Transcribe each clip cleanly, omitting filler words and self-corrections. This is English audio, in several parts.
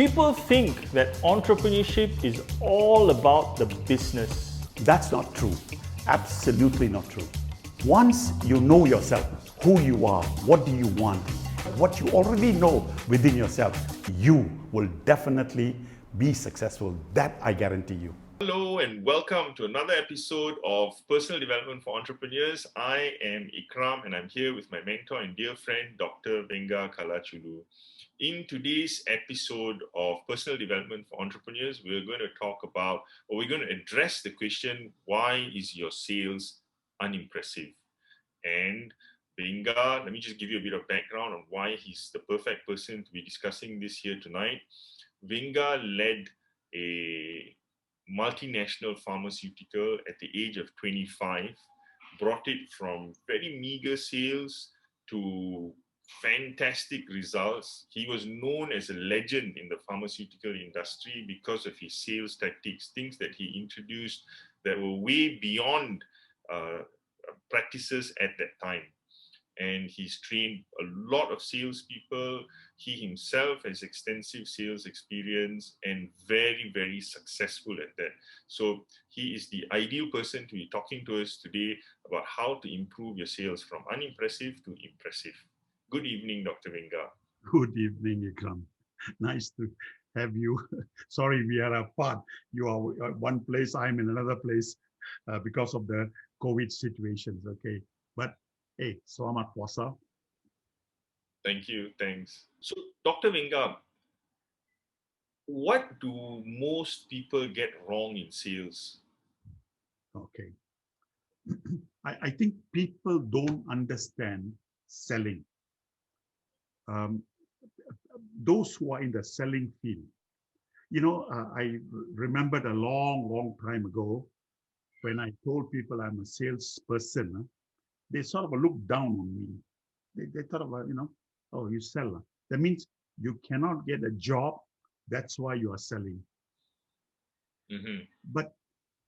People think that entrepreneurship is all about the business. That's not true. Absolutely not true. Once you know yourself, who you are, what do you want, what you already know within yourself, you will definitely be successful. That I guarantee you. Hello and welcome to another episode of Personal Development for Entrepreneurs. I am Ikram and I'm here with my mentor and dear friend, Dr. Venga Kalachulu. In today's episode of Personal Development for Entrepreneurs, we're going to talk about, or we're going to address the question, why is your sales unimpressive? And Venga, let me just give you a bit of background on why he's the perfect person to be discussing this here tonight. Venga led a multinational pharmaceutical at the age of 25, brought it from very meager sales to fantastic results. He was known as a legend in the pharmaceutical industry because of his sales tactics, things that he introduced that were way beyond practices at that time. And he's trained a lot of salespeople. He himself has extensive sales experience and very, very successful at that. So he is the ideal person to be talking to us today about how to improve your sales from unimpressive to impressive. Good evening, Dr. Venga. Good evening, Ikram. Nice to have you. Sorry, we are apart. You are at one place, I'm in another place because of the COVID situations. Okay, but hey, selamat puasa. Thank you. Thanks. So, Dr. Venga, what do most people get wrong in sales? Okay. I think people don't understand selling. Those who are in the selling field, I remembered a long time ago when I told people I'm a salesperson, they sort of looked down on me. They thought about, oh, you sell. That means you cannot get a job. That's why you are selling. Mm-hmm. But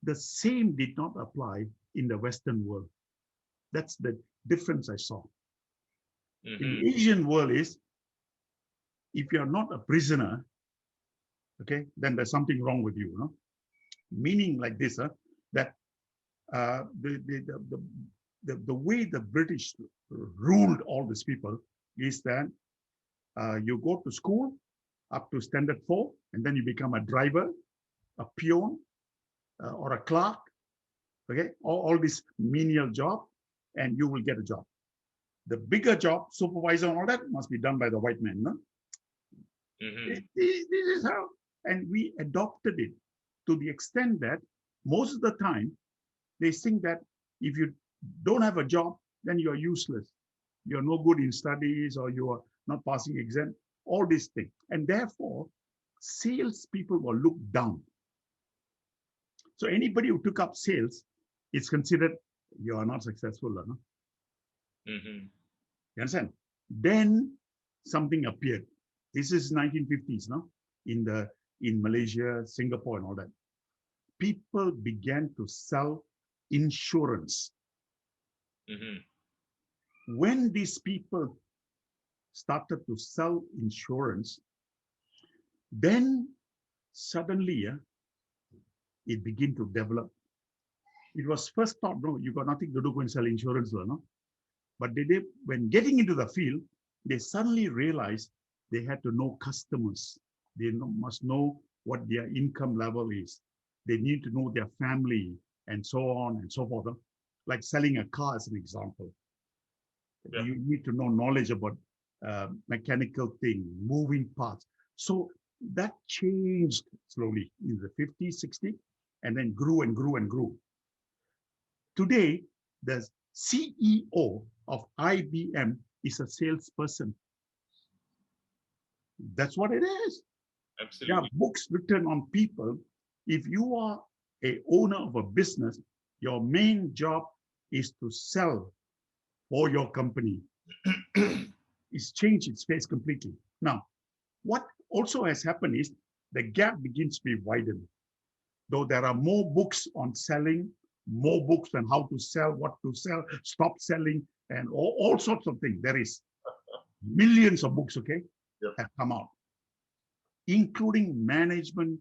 the same did not apply in the Western world. That's the difference I saw. Mm-hmm. In the Asian world is, if you're not a prisoner, okay, then there's something wrong with you. Meaning like this, that the way the British ruled all these people is that you go to school up to standard 4, and then you become a driver, a peon, or a clerk, okay, all this menial job, and you will get a job. The bigger job, supervisor and all that, must be done by the white man. No? Mm-hmm. This is how, and we adopted it to the extent that most of the time, they think that if you don't have a job, then you are useless. You're no good in studies, or you are not passing exam, all these things. And therefore, sales people were looked down. So anybody who took up sales is considered, you are not successful. No? Mm-hmm. You understand? Then something appeared. This is 1950s, no? In Malaysia, Singapore, and all that. People began to sell insurance. Mm-hmm. When these people started to sell insurance, then suddenly it began to develop. It was first thought, no, you got nothing to do, go and sell insurance, no? But when getting into the field, they suddenly realized they had to know customers. They must know what their income level is. They need to know their family and so on and so forth. Like selling a car as an example. Yeah. You need to know knowledge about mechanical thing, moving parts. So that changed slowly in the 50s, 60s, and then grew and grew and grew. Today, the CEO of IBM is a salesperson. That's what it is. Absolutely. There are books written on people. If you are an owner of a business, your main job is to sell for your company. It's changed its face completely. Now, what also has happened is the gap begins to be widened. Though there are more books on selling, more books on how to sell, what to sell, stop selling, and all sorts of things. There is millions of books, okay, yep, have come out. including management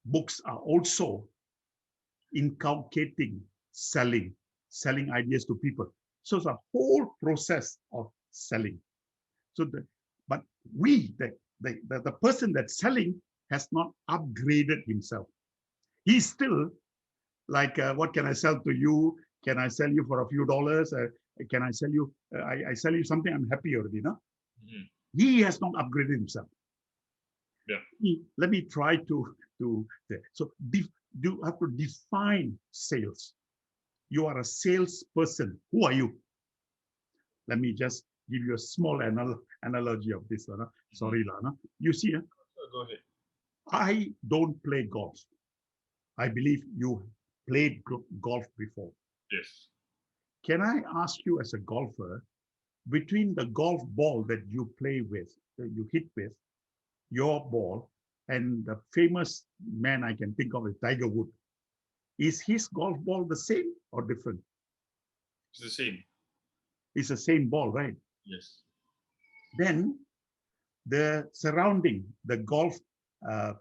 books are also inculcating selling ideas to people. So it's a whole process of selling. So but the person that's selling has not upgraded himself. He's still like, what can I sell to you? Can I sell you for a few dollars? Can I sell you? I sell you something. I'm happy already, no? Mhm. He has not upgraded himself. Yeah. Let me try to so you have to define sales. You are a salesperson. Who are you? Let me just give you a small analogy of this. Sorry, Lana. You see, Go ahead. I don't play golf. I believe you played golf before. Yes. Can I ask you, as a golfer, between the golf ball that you play with, that you hit with, your ball, and the famous man I can think of is Tiger Woods, is his golf ball the same or different? It's the same. It's the same ball, right? Yes. Then the surrounding, the golf, uh,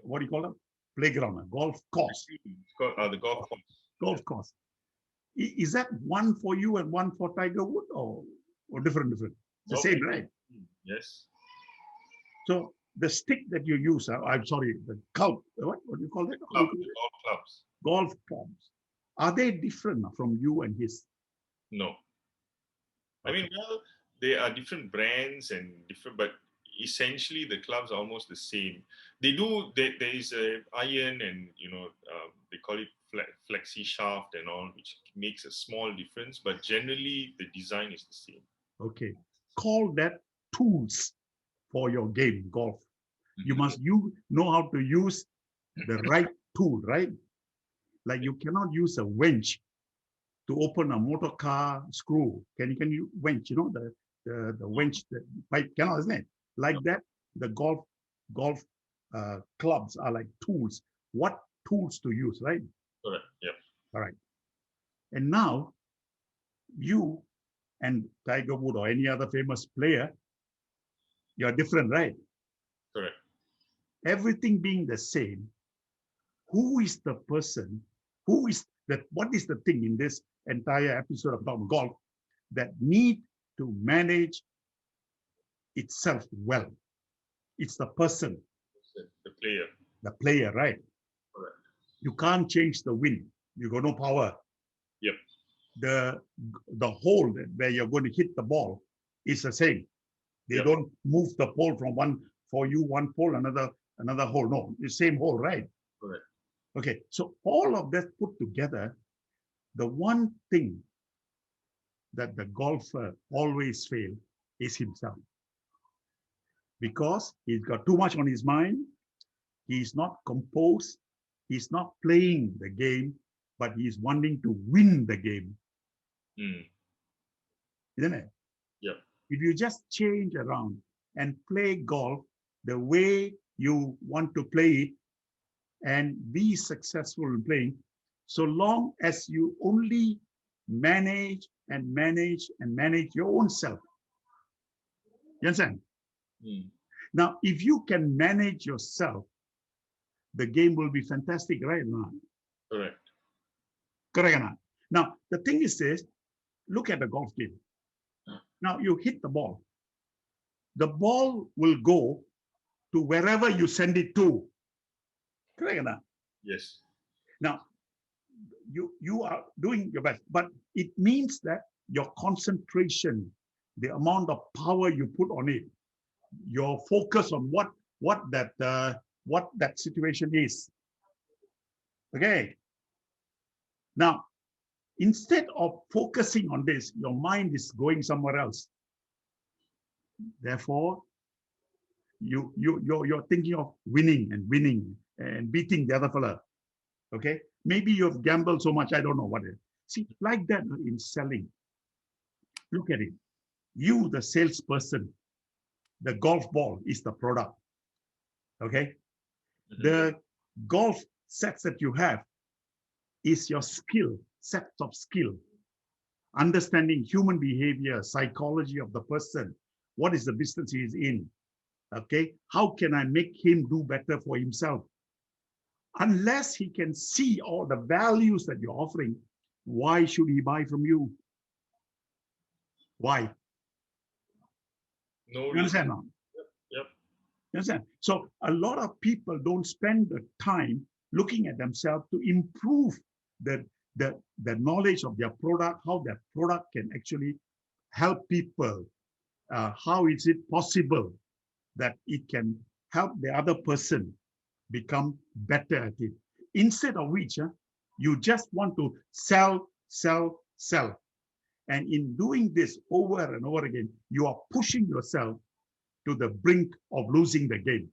what do you call it? Playground, golf course. It's called, the golf course. Golf course. Is that one for you and one for Tiger Woods, or different? It's the same, right? Yes. So the stick that you use, I'm sorry, the club, what do you call that? Golf clubs. Golf clubs. Are they different from you and his? No. I mean, well, they are different brands and different, but essentially the clubs are almost the same. There is a iron, and they call it flexi shaft and all, which makes a small difference, but generally the design is the same. Okay, call that tools for your game, golf. You must know how to use the right tool, right? Like you cannot use a winch to open a motor car screw. Can you winch? You know the winch, the pipe cannot, isn't it? Like that, the golf clubs are like tools. What tools to use, right? Correct. Yeah. All right. And now you and Tiger Woods or any other famous player, you're different, right? Correct. Everything being the same, who is the person? What is the thing in this entire episode about golf that need to manage itself well? It's the person, The player. the player, right? Correct. You can't change the wind. You got no power. Yep. The hole where you're going to hit the ball is the same. They don't move the pole from one pole, another hole. No, the same hole, right? Correct. Okay, so all of that put together, the one thing that the golfer always fails is himself. Because he's got too much on his mind, he's not composed, he's not playing the game, but he's wanting to win the game. Isn't it? Yep. If you just change around and play golf the way you want to play it and be successful in playing, so long as you only manage your own self. You understand? Now, if you can manage yourself, the game will be fantastic, right? Correct. Correct or not? Now, the thing is this, look at the golf game. Now, you hit the ball. The ball will go to wherever you send it to. Correct or not? Yes. Now, you are doing your best, but it means that your concentration, the amount of power you put on it, your focus on what that situation is. Okay. Now, instead of focusing on this, your mind is going somewhere else. Therefore, you're thinking of winning and beating the other fella. Okay, maybe you've gambled so much, I don't know what it is. See, like that in selling. Look at it. You, the salesperson, the golf ball is the product. Okay, the golf sets that you have is your set of skill, understanding human behavior, psychology of the person, What is the business he is in? Okay, how can I make him do better for himself? Unless he can see all the values that you're offering, why should he buy from you? Why? No You reason. understand now? Yep. You understand? So a lot of people don't spend the time looking at themselves to improve the, the knowledge of their product, how their product can actually help people. How is it possible that it can help the other person become better at it? Instead of which, you just want to sell, sell, sell. And in doing this over and over again, you are pushing yourself to the brink of losing the game,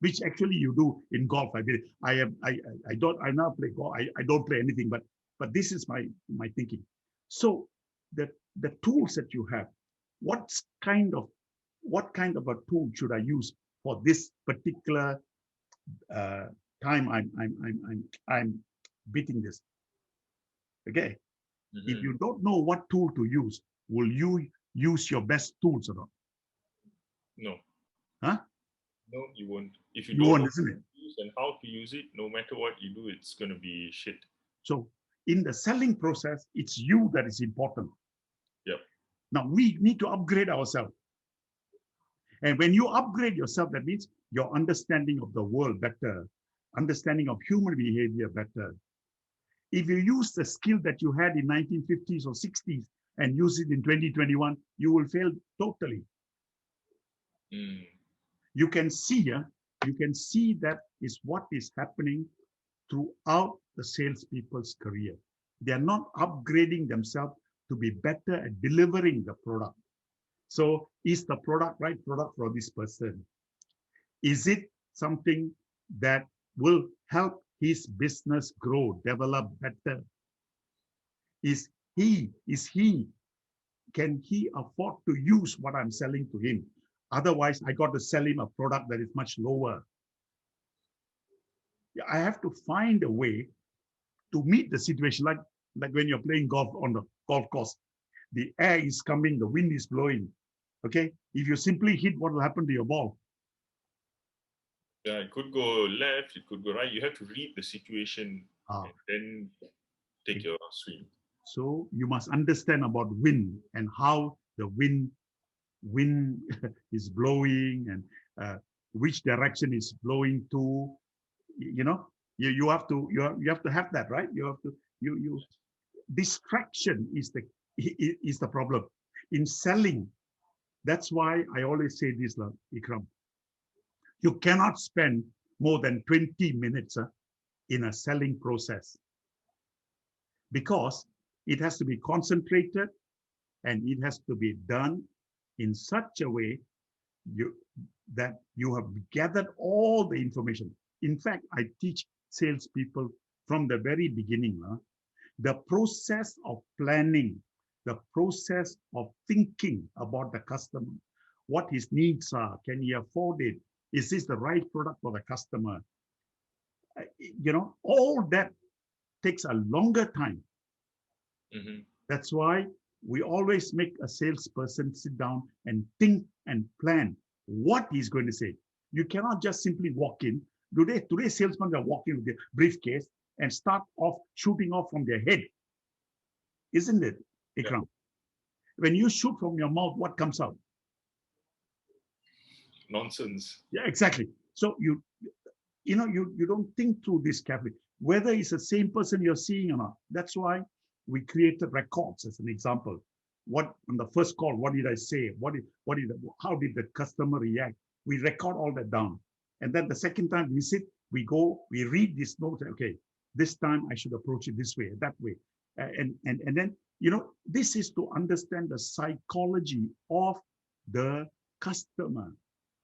which actually you do in golf. I now play golf. I don't play anything, but this is my thinking. So the tools that you have, what kind of a tool should I use for this particular time I'm beating this? Okay. Mm-hmm. If you don't know what tool to use, will you use your best tools or not? No. Huh? No, you won't. If you You don't won't, know isn't it? how to use and how to use it, no matter what you do, it's going to be shit. So in the selling process, it's you that is important. Yep. Now we need to upgrade ourselves. And when you upgrade yourself, that means your understanding of the world better, understanding of human behavior better. If you use the skill that you had in 1950s or 60s and use it in 2021, you will fail totally. Mm. You can see that is what is happening throughout the salespeople's career. They are not upgrading themselves to be better at delivering the product. So is the product right product for this person? Is it something that will help his business grow, develop better? Can he afford to use what I'm selling to him? Otherwise, I got to sell him a product that is much lower. I have to find a way to meet the situation, like when you're playing golf on the golf course. The air is coming, the wind is blowing. Okay, if you simply hit, what will happen to your ball? Yeah, it could go left, it could go right. You have to read the situation and then take your swing. So you must understand about wind and how the wind is blowing and which direction is blowing to. You know, you have to have that, right? You have to you distraction is the problem in selling. That's why I always say this, Ikram. You cannot spend more than 20 minutes in a selling process, because it has to be concentrated and it has to be done in such a way that you have gathered all the information. In fact, I teach salespeople from the very beginning, the process of planning, the process of thinking about the customer, what his needs are, can he afford it? Is this the right product for the customer? All that takes a longer time. Mm-hmm. That's why we always make a salesperson sit down and think and plan what he's going to say. You cannot just simply walk in. Today salesmen are walking with their briefcase and start off shooting off from their head. Isn't it, Ikram? Yeah. When you shoot from your mouth, what comes out? Nonsense. Yeah, exactly. So you don't think through this carefully, whether it's the same person you're seeing or not. That's why we created records as an example. What on the first call, what did I say? How did the customer react? We record all that down. And then the second time we sit, we read this note. Okay, this time I should approach it this way, that way. And then, this is to understand the psychology of the customer.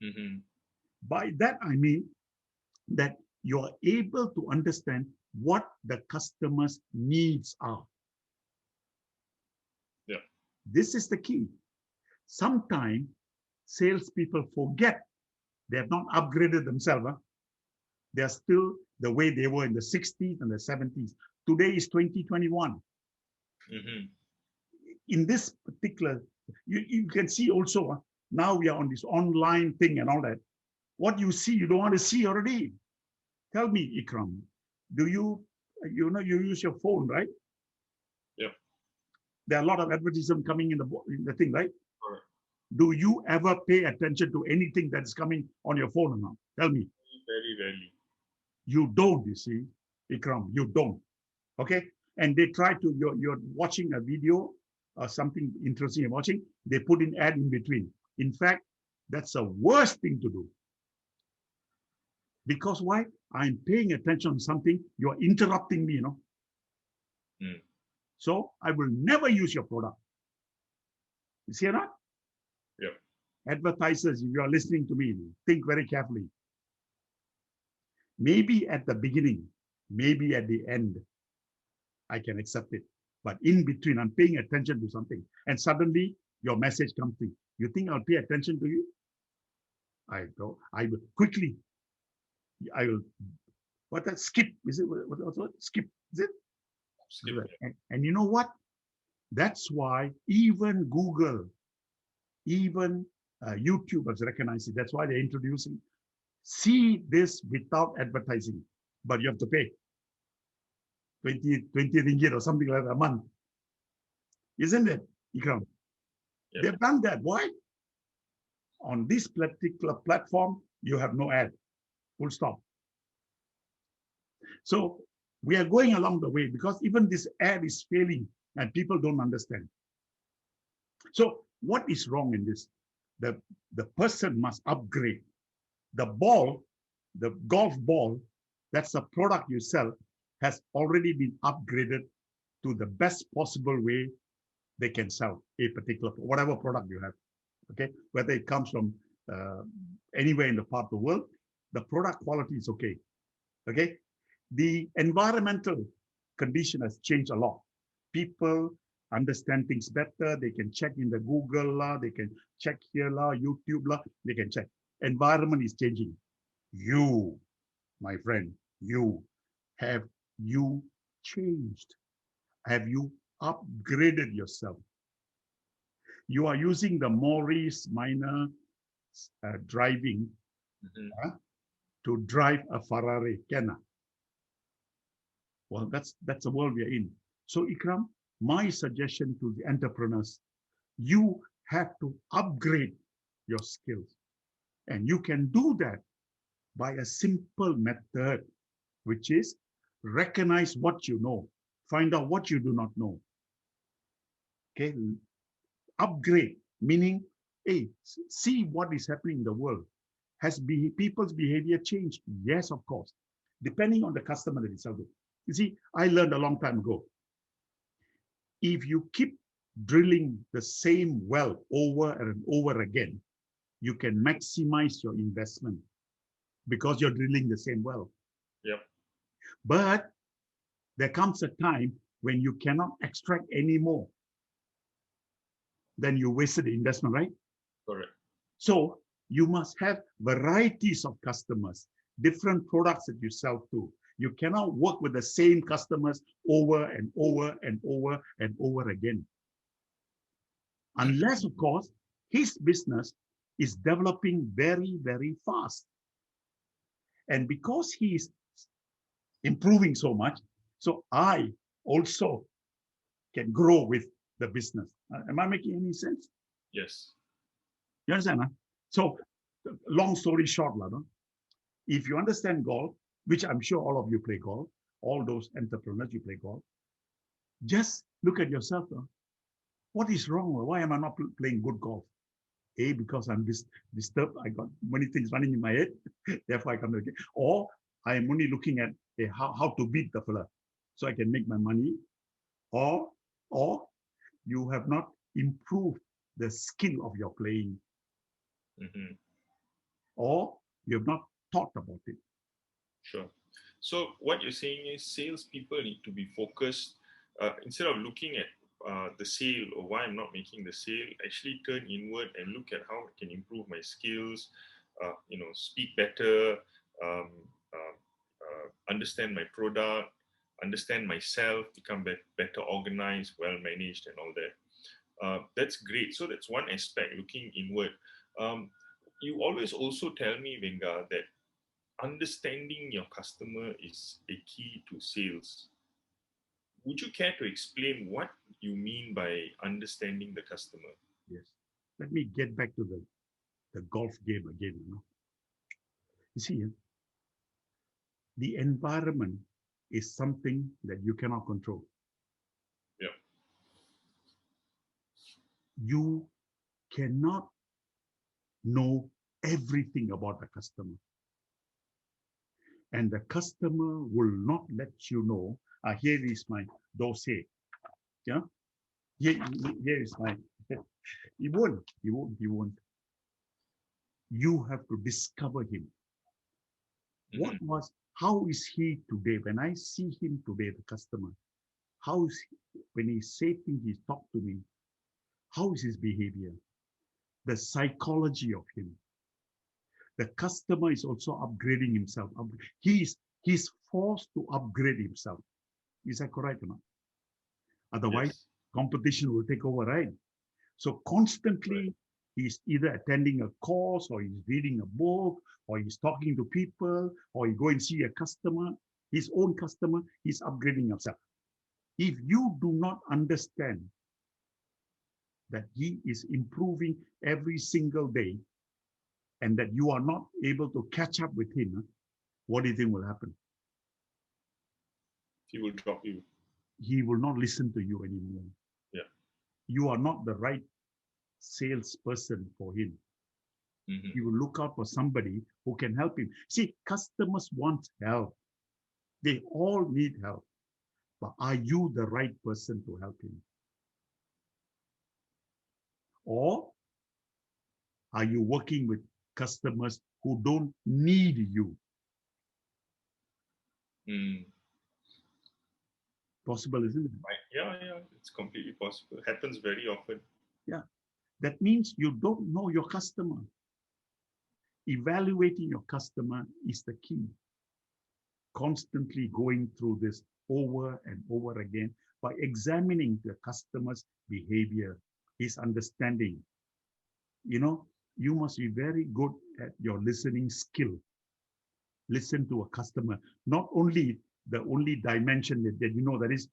Mm-hmm. By that, I mean that you're able to understand what the customer's needs are. Yeah. This is the key. Sometimes salespeople forget they have not upgraded themselves. They're still the way they were in the 60s and the 70s. Today is 2021. Mm-hmm. In this particular You can see also, now we are on this online thing and all that. What you see, you don't want to see already. Tell me, Ikram, do you use your phone, right? Yeah. There are a lot of advertisement coming in the thing, right? Correct. Do you ever pay attention to anything that's coming on your phone or not? Tell me. Very rarely. You don't, you see, Ikram, you don't. Okay? And they try to, you're watching a video or something interesting you're watching, they put in ad in between. In fact, that's the worst thing to do. Because why? I'm paying attention to something, you're interrupting me, Mm. So I will never use your product. You see or not? Yeah. Advertisers, if you are listening to me, think very carefully. Maybe at the beginning, maybe at the end, I can accept it. But in between, I'm paying attention to something. And suddenly your message comes in. You think I'll pay attention to you? I will quickly, I will, skip, is it, what, skip, is it? Skip. And you know what? That's why even Google, even YouTube has recognized it. That's why they're introducing, see this without advertising, but you have to pay 20 ringgit or something like that a month. Isn't it, Ikram? Yep. They've done that. Why? On this particular platform, you have no ad. Full stop. So we are going along the way because even this ad is failing and people don't understand. So what is wrong in this? The person must upgrade. The ball, the golf ball, that's a product you sell, has already been upgraded to the best possible way they can sell a particular, whatever product you have. Okay, whether it comes from anywhere in the part of the world, the product quality is okay. Okay, the environmental condition has changed a lot. People understand things better. They can check in the Google lah, they can check here lah, YouTube lah, they can check. Environment is changing. You, my friend, have you changed? Have you upgraded yourself? You are using the Maurice Minor driving to drive a Ferrari, can? Well, that's the world we are in. So Ikram, my suggestion to the entrepreneurs, you have to upgrade your skills. And you can do that by a simple method, which is recognize what you know, find out what you do not know. Okay, upgrade, meaning, hey, see what is happening in the world. Has people's behavior changed? Yes, of course, depending on the customer that is serving. You see, I learned a long time ago, if you keep drilling the same well over and over again, you can maximize your investment because you're drilling the same well. Yep. But there comes a time when you cannot extract any more. Then you wasted the investment, right? Correct. So you must have varieties of customers, different products that you sell to. You cannot work with the same customers over and over and over and over again. Unless, of course, his business is developing very, very fast. And because he is improving so much, so I also can grow with the business. Am I making any sense? Yes. You understand? Huh? So, long story short, if you understand golf, which I'm sure all of you play golf, all those entrepreneurs, you play golf, just look at yourself. What is wrong? Why am I not playing good golf? A, because I'm disturbed. I got many things running in my head. Therefore, I come to the game. Or I am only looking at how to beat the fella so I can make my money. Or you have not improved the skill of your playing. Or you have not thought about it. Sure. So what you're saying is salespeople need to be focused instead of looking at the sale or why I'm not making the sale, actually turn inward and look at how I can improve my skills, speak better, understand my product, understand myself, become better organized, well managed, and all that. That's great. So that's one aspect, looking inward. You always also tell me, Venga, that understanding your customer is a key to sales. Would you care to explain what you mean by understanding the customer? Yes. Let me get back to the golf game again. You see, the environment is something that you cannot control. Yeah. You cannot know everything about the customer. And the customer will not let you know, here is my dossier. Yeah. Here is my, he won't. You have to discover him. How is he today? When I see him today, the customer, how is he, when he say things, he talk to me, how is his behavior? The psychology of him. The customer is also upgrading himself. He's forced to upgrade himself. Is that correct or not? Otherwise, Yes. competition will take over, right? So constantly, he's either attending a course, or he's reading a book, or he's talking to people, or he go and see a customer, his own customer, he's upgrading himself. If you do not understand that he is improving every single day, and that you are not able to catch up with him, what do you think will happen? He will drop you. He will not listen to you anymore. Yeah. You are not the right salesperson for him. Mm-hmm. He will look out for somebody who can help him. See, customers want help. They all need help. But are you the right person to help him? Or are you working with customers who don't need you? Possible, isn't it? Yeah, it's completely possible. Happens very often. Yeah. That means you don't know your customer. Evaluating your customer is the key. Constantly going through this over and over again by examining the customer's behavior, his understanding. You must be very good at your listening skill. Listen to a customer, not only the only dimension that is,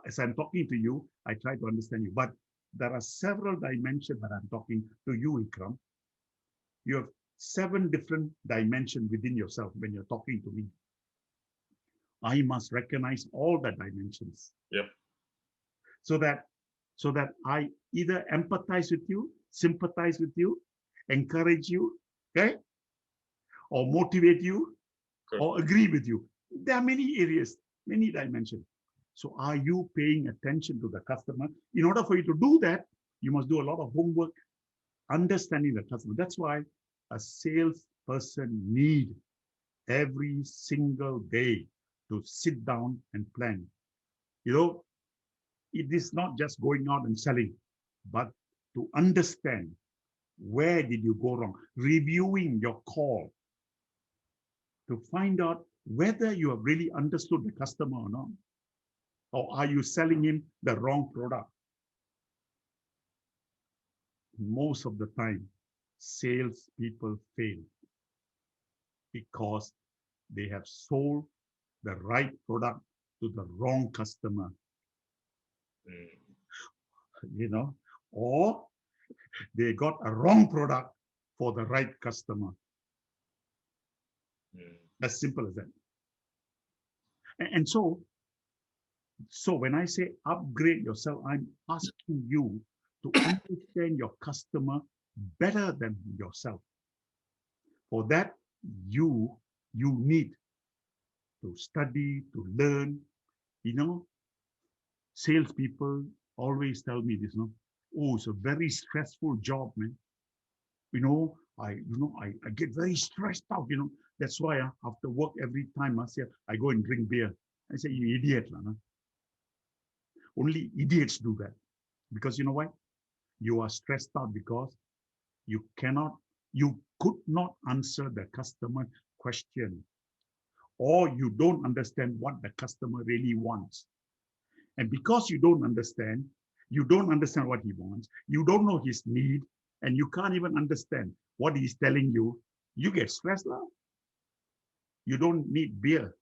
as I'm talking to you, I try to understand you, but there are several dimensions that I'm talking to you, Ikram. You have 7 different dimensions within yourself when you're talking to me. I must recognize all the dimensions. Yep. So that I either empathize with you, sympathize with you, encourage you, okay, or motivate you, or agree with you. There are many areas, many dimensions. So are you paying attention to the customer? In order for you to do that, you must do a lot of homework, understanding the customer. That's why a salesperson needs every single day to sit down and plan. It is not just going out and selling, but to understand where did you go wrong, reviewing your call to find out whether you have really understood the customer or not, or are you selling him the wrong product. Most of the time, salespeople fail because they have sold the right product to the wrong customer. Or they got a wrong product for the right customer. As simple as that. And so when I say upgrade yourself, I'm asking you to understand your customer better than yourself. For that, you need to study, to learn. Salespeople always tell me this, oh, it's a very stressful job, man. I get very stressed out, That's why after work every time I go and drink beer. I say, you idiot. Only idiots do that. Because you know why? You are stressed out because you could not answer the customer question, or you don't understand what the customer really wants. And because you don't understand, You don't understand what he wants. You don't know his need, and you can't even understand what he's telling you. You get stressed now. You don't need beer.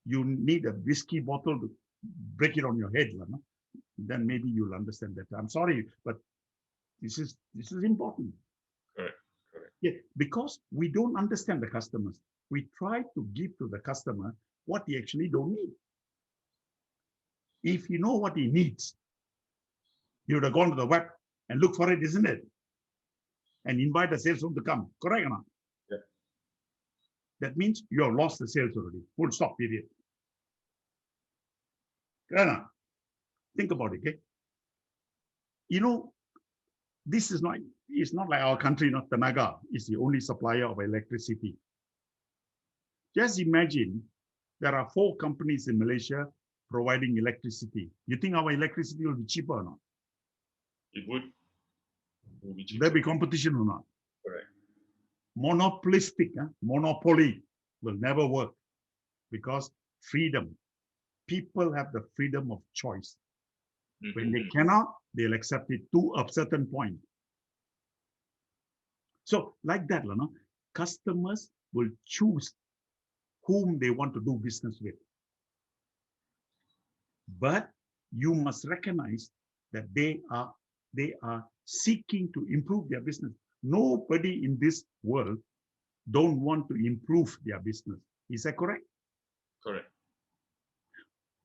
You need a whiskey bottle to break it on your head. No? Then maybe you'll understand that. I'm sorry, but this is important. Correct. Correct. Yeah, because we don't understand the customers. We try to give to the customer what he actually don't need. If you know what he needs, you would have gone to the web and look for it, isn't it? And invite the salesman to come. Correct or not? Yeah. That means you have lost the sales already. Full stop, period. Correct or not? Think about it, okay? You know, this is not, it's not like our country, not Tenaga, is the only supplier of electricity. Just imagine there are 4 companies in Malaysia providing electricity. You think our electricity will be cheaper or not? It would be cheaper. Will there be competition or not? Correct. Monopoly will never work because freedom. People have the freedom of choice. When they cannot, they'll accept it to a certain point. So like that, customers will choose whom they want to do business with. But you must recognize that they are seeking to improve their business. Nobody in this world don't want to improve their business. Is that correct? Correct.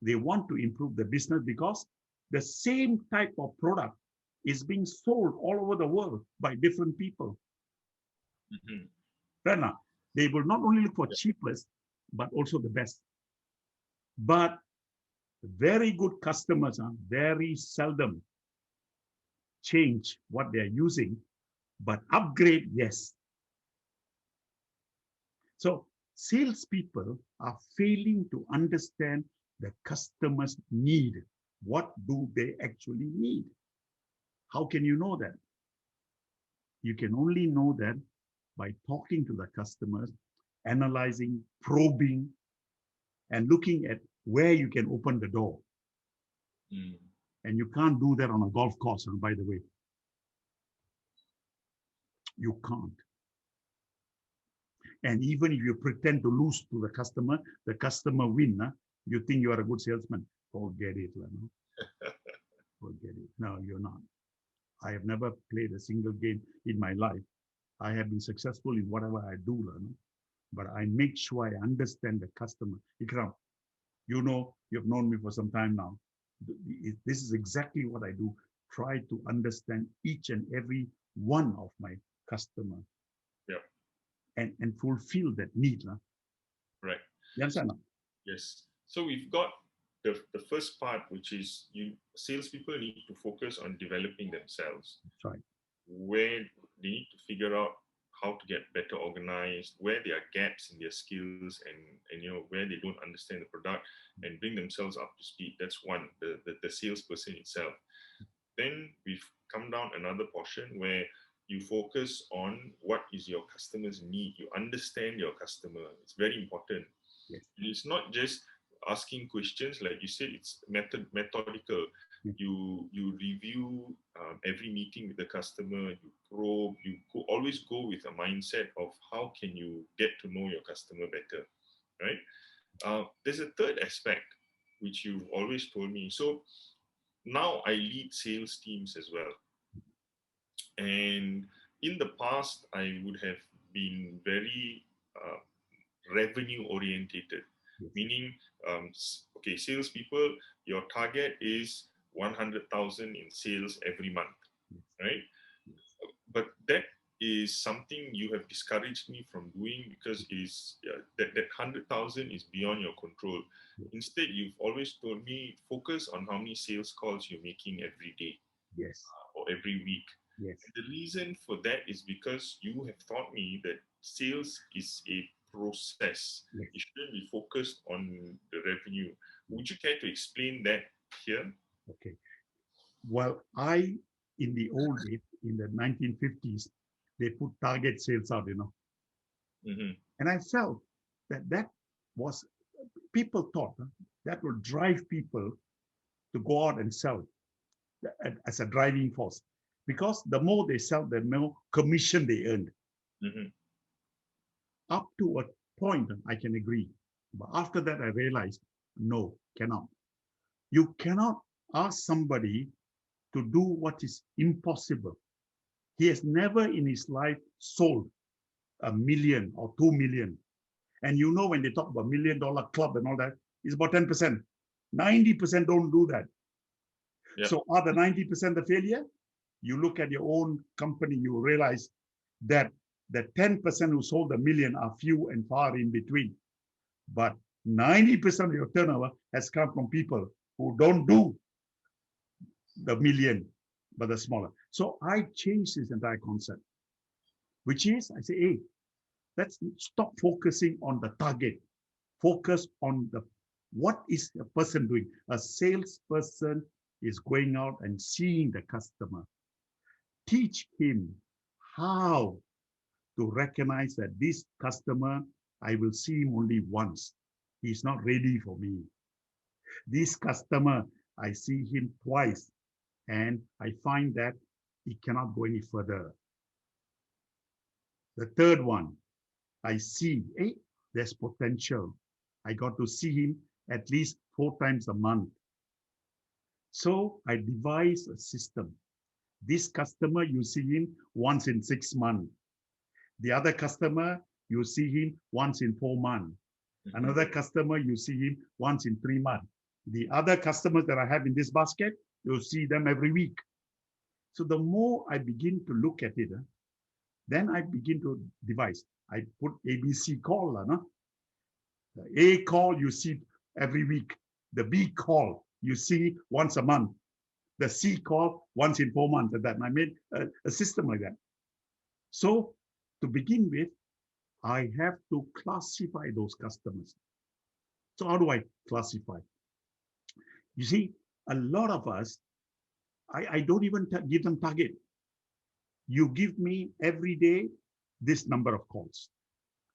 They want to improve the business because the same type of product is being sold all over the world by different people. They will not only look for cheapest, but also the best. But very good customers are very seldom change what they're using, but upgrade, yes. So salespeople are failing to understand the customer's need. What do they actually need? How can you know that? You can only know that by talking to the customers, analyzing, probing, and looking at where you can open the door. And you can't do that on a golf course, by the way. You can't. And even if you pretend to lose to the customer win, you think you are a good salesman. Forget it. Forget it. No, you're not. I have never played a single game in my life. I have been successful in whatever I do, but I make sure I understand the customer. Ikram, you know, you've known me for some time now. This is exactly what I do. Try to understand each and every one of my customers. Yeah. And fulfill that need. Right. You understand? Yes. So we've got the first part, which is salespeople need to focus on developing themselves. That's right. Where they need to figure out how to get better organized, where there are gaps in their skills, and where they don't understand the product, and bring themselves up to speed. That's one, the salesperson itself. Then we've come down another portion where you focus on what is your customer's need. You understand your customer. It's very important. Yes. It's not just asking questions, like you said. It's methodical. You review every meeting with the customer. You probe. Always go with a mindset of how can you get to know your customer better, right? There's a third aspect which you've always told me. So now I lead sales teams as well. And in the past, I would have been very revenue orientated, meaning, okay, salespeople, your target is 100,000 in sales every month, right? But that is something you have discouraged me from doing because that 100,000 is beyond your control. Instead, you've always told me focus on how many sales calls you're making every day. Yes. Or every week. Yes. The reason for that is because you have taught me that sales is a process. Yes. You shouldn't be focused on the revenue. Would you care to explain that here? Okay. Well, in the old days, in the 1950s, they put target sales out, And I felt that was, people thought that would drive people to go out and sell. as a driving force. Because the more they sell, the more commission they earn. Mhm. Up to a point, I can agree. But after that, I realized, no, cannot. You cannot ask somebody to do what is impossible. He has never in his life sold 1 million or 2 million. And you know, when they talk about $1 million club and all that, it's about 10%. 90% don't do that. Yeah. So are the 90% the failure? You look at your own company, you realize that the 10% who sold 1 million are few and far in between. But 90% of your turnover has come from people who don't do the million, but the smaller. So I changed this entire concept, which is, I say, hey, let's stop focusing on the target. Focus on the what is a person doing. A salesperson is going out and seeing the customer. Teach him how to recognize that this customer, I will see him only once. He's not ready for me. This customer, I see him twice, and I find that he cannot go any further. The third one, I see, hey, there's potential. I got to see him at least 4 times a month. So I devised a system. This customer, you see him once in 6 months. The other customer, you see him once in 4 months. Another customer, you see him once in 3 months. The other customers that I have in this basket, you'll see them every week. So the more I begin to look at it, then I begin to devise. I put ABC call. The A call, you see every week. The B call, you see once a month. The C call, once in 4 months. And that I made a system like that. So to begin with, I have to classify those customers. So how do I classify? You see, a lot of us, I don't even give them target. You give me every day this number of calls,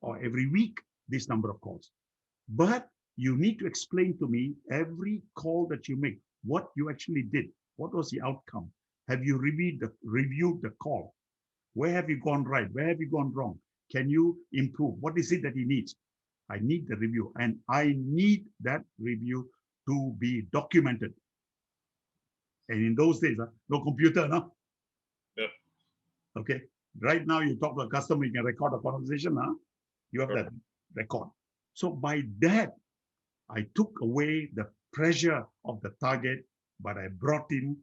or every week this number of calls. But you need to explain to me every call that you make, what you actually did. What was the outcome? Have you reviewed the call? Where have you gone right? Where have you gone wrong? Can you improve? What is it that he needs? I need the review, and I need that review to be documented. And in those days, no computer, no? Yeah. Okay. Right now, you talk to a customer, you can record a conversation, huh? You have that record. So by that, I took away the pressure of the target, but I brought in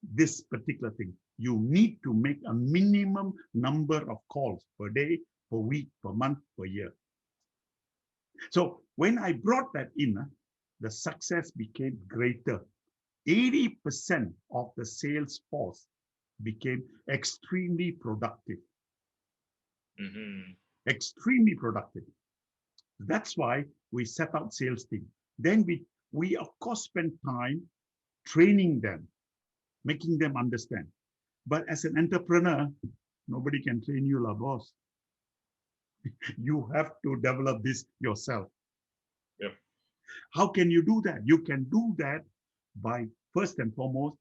this particular thing. You need to make a minimum number of calls per day, per week, per month, per year. So when I brought that in, the success became greater. 80% of the sales force became extremely productive. Extremely productive. That's why we set out sales team. Then we of course spend time training them, making them understand. But as an entrepreneur, nobody can train you, la boss. You have to develop this yourself. Yep. How can you do that? You can do that by, first and foremost,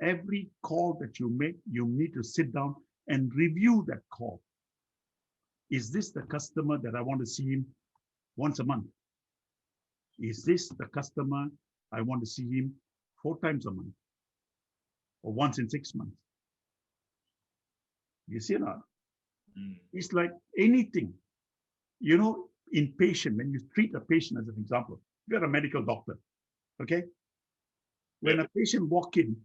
every call that you make, you need to sit down and review that call. Is this the customer that I want to see him once a month? Is this the customer I want to see him 4 times a month? Or once in 6 months? You see or not? It's like anything. You know, in patient, when you treat a patient as an example, you're a medical doctor, okay? When a patient walks in,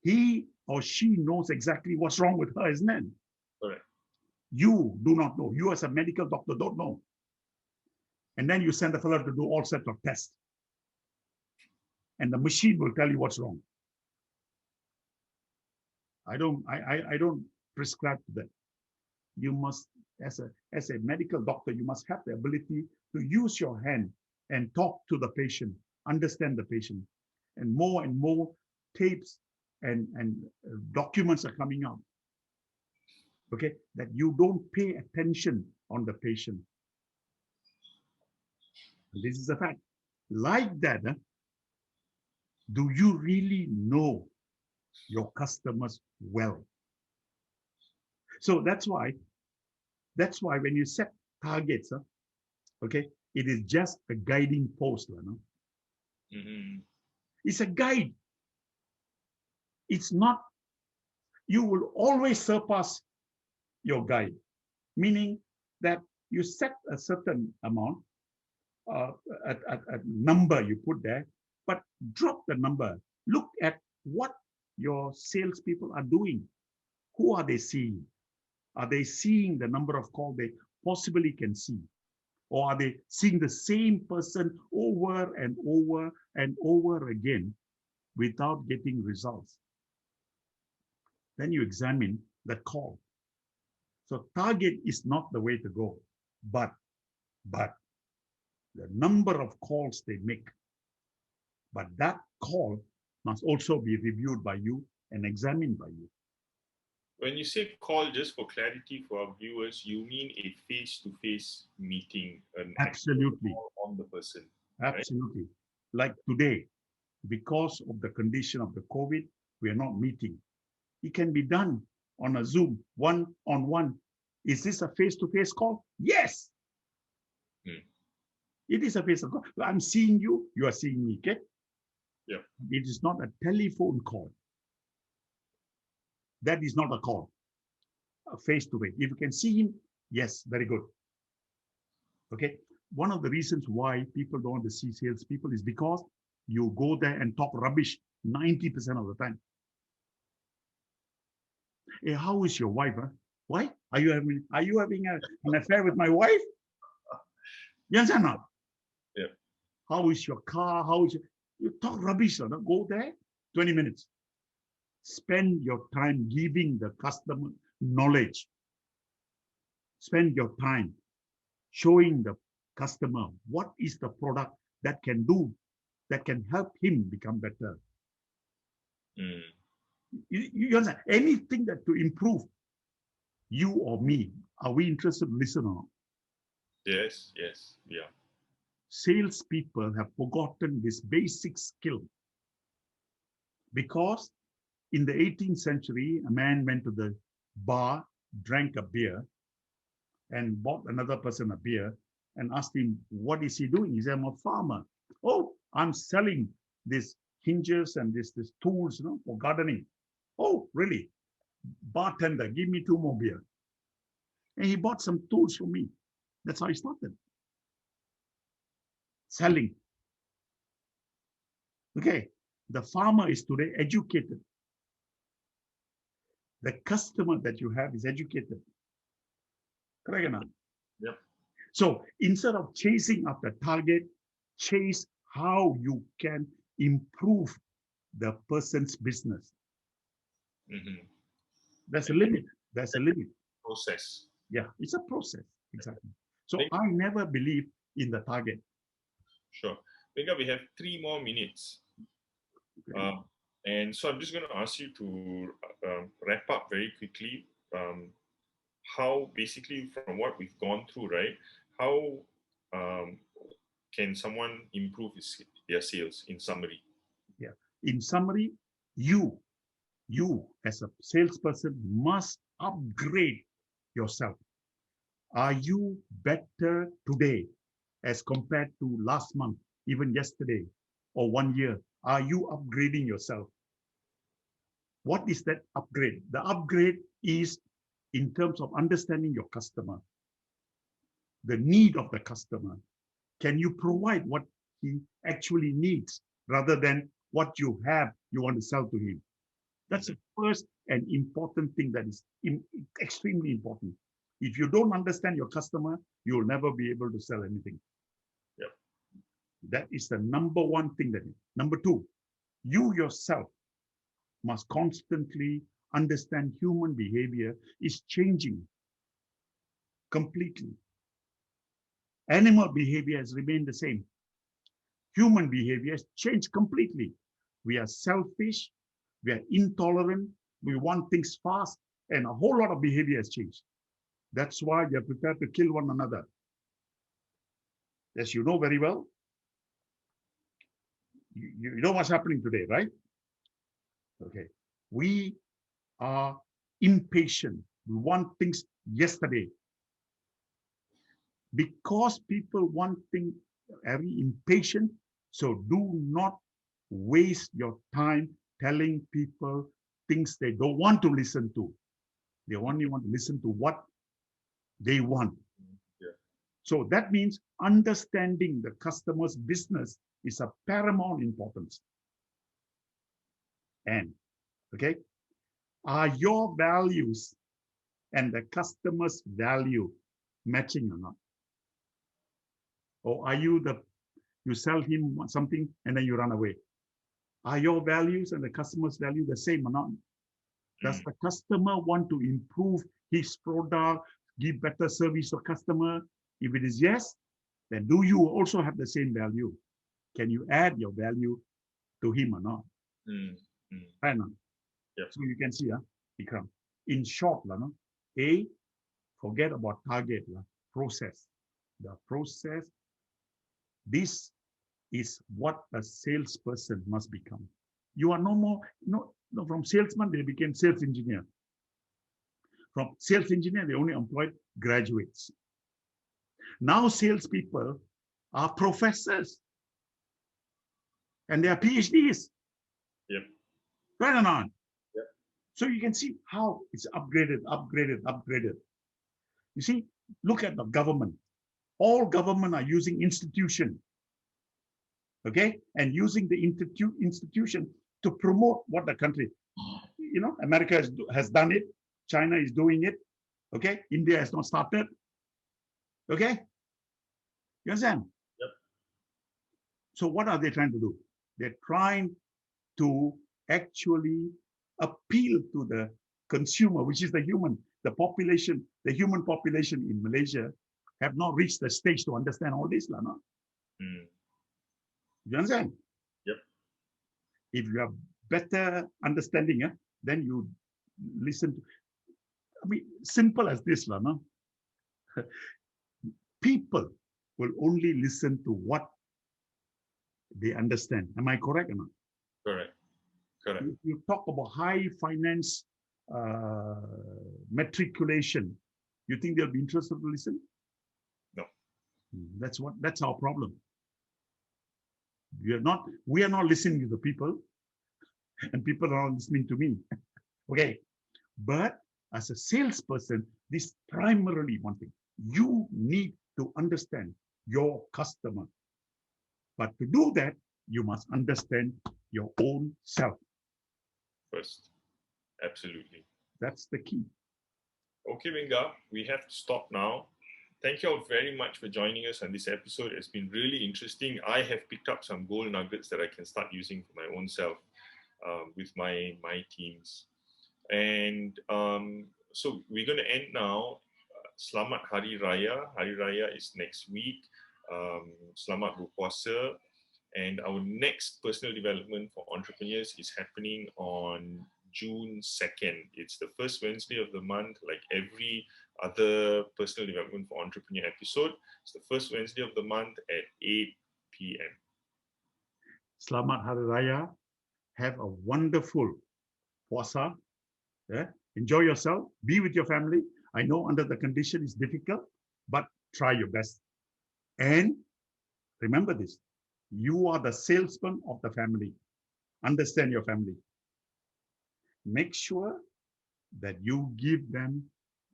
he or she knows exactly what's wrong with her, isn't it? Correct. You do not know. You as a medical doctor don't know. And then you send the fellow to do all sorts of tests. And the machine will tell you what's wrong. I don't prescribe to that. You must, as a medical doctor, you must have the ability to use your hand and talk to the patient, understand the patient. And more tapes and documents are coming out. Okay, that you don't pay attention on the patient. This is a fact. Like that, Do you really know your customers well? So that's why when you set targets, okay, it is just a guiding post. No? It's a guide. It's not, you will always surpass your guide, meaning that you set a certain amount, a number you put there, but drop the number. Look at what your salespeople are doing. Who are they seeing? Are they seeing the number of calls they possibly can see? Or are they seeing the same person over and over and over again without getting results? Then you examine the call. So target is not the way to go, but the number of calls they make. But that call must also be reviewed by you and examined by you. When you say call, just for clarity for our viewers, you mean a face-to-face meeting, an Absolutely. call on the person. Absolutely. Right? Like today, because of the condition of the COVID, we are not meeting. It can be done on a Zoom, one-on-one. Is this a face-to-face call? Yes. It is a face-to-face call. I'm seeing you, you are seeing me, okay? Yeah. It is not a telephone call. That is not a call. A face-to-face. If you can see him, yes, very good. Okay. One of the reasons why people don't want to see salespeople is because you go there and talk rubbish 90% of the time. Hey, how is your wife? Huh? Why? Are you having an affair with my wife? You understand not? Yeah. How is your car? How is you talk rubbish? No? Go there, 20 minutes. Spend your time giving the customer knowledge. Spend your time showing the customer what is the product that can do, that can help him become better. You understand? Anything that to improve you or me, are we interested to listen or not? Yes, yes, yeah. Salespeople have forgotten this basic skill because in the 18th century, a man went to the bar, drank a beer, and bought another person a beer and asked him, what is he doing? He said, I'm a farmer. Oh, I'm selling these hinges and these tools, you know, for gardening. Oh, really? Bartender, give me 2 more beer. And he bought some tools for me. That's how he started. Selling. Okay, the farmer is today educated. The customer that you have is educated. Correct or not? Yep. So instead of chasing after target, chase how you can improve the person's business. There's a limit. There's a limit. Process. Yeah, it's a process. Exactly. So I never believe in the target. Sure. Venga, we have 3 more minutes. Okay. And so I'm just going to ask you to wrap up very quickly. How basically from what we've gone through, right? How can someone improve their sales in summary? Yeah. In summary, you as a salesperson must upgrade yourself. Are you better today as compared to last month, even yesterday, or 1 year? Are you upgrading yourself? What is that upgrade? The upgrade is in terms of understanding your customer, the need of the customer. Can you provide what he actually needs rather than what you have, you want to sell to him? That's the first and important thing that is extremely important. If you don't understand your customer, you will never be able to sell anything. Yep. That is the number 1 thing. Number 2, you yourself must constantly understand human behavior is changing completely. Animal behavior has remained the same. Human behavior has changed completely. We are selfish, we are intolerant, we want things fast, and a whole lot of behavior has changed. That's why we are prepared to kill one another. As you know very well, You know what's happening today, right? Okay. We are impatient. We want things yesterday. Because people want things very impatient, so do not waste your time telling people things they don't want to listen to. They only want to listen to what they want. Yeah. So that means understanding the customer's business is of paramount importance. And, okay, are your values and the customer's value matching or not? Or are you sell him something and then you run away? Are your values and the customer's value the same or not? Does the customer want to improve his product, give better service to customer? If it is yes, then do you also have the same value? Can you add your value to him or not? Right now. Yep. So you can see, Ikram. In short, no? A, forget about target, process. The process, this is what a salesperson must become. You are no more, from salesman, they became sales engineer. From sales engineer, they only employed graduates. Now salespeople are professors and they are PhDs. Yep. Right or not? Yep. So you can see how it's upgraded. You see, look at the government. All government are using institution, okay? And using the institution to promote what the country, America has done it. China is doing it, okay? India has not started, okay? You understand? Yep. So what are they trying to do? They're trying to actually appeal to the consumer, which is the human population in Malaysia have not reached the stage to understand all this. No? You understand? Yep. If you have better understanding, then you listen to, simple as this. No? People will only listen to what they understand. Am I correct or not? Correct. If you talk about high finance matriculation, you think they'll be interested to listen? No. That's our problem. We are not listening to the people, and people are not listening to me. Okay. But as a salesperson, this primarily one thing. You need to understand your customer. But to do that, you must understand your own self. First. Absolutely. That's the key. Okay, Venga, we have to stop now. Thank you all very much for joining us on this episode. It's been really interesting. I have picked up some gold nuggets that I can start using for my own self with my teams. And so we're going to end now. Selamat Hari Raya. Hari Raya is next week. Selamat Berpuasa. And our next personal development for entrepreneurs is happening on June 2nd. It's the first Wednesday of the month, like every other personal development for entrepreneur episode. It's the first Wednesday of the month at 8 p.m. Selamat Hari Raya. Have a wonderful puasa. Yeah? Enjoy yourself. Be with your family. I know under the condition it's difficult, but try your best. And remember this. You are the salesman of the family. Understand your family. Make sure that you give them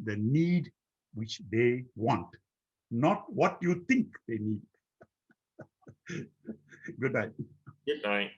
the need which they want, not what you think they need. Good night. Good night.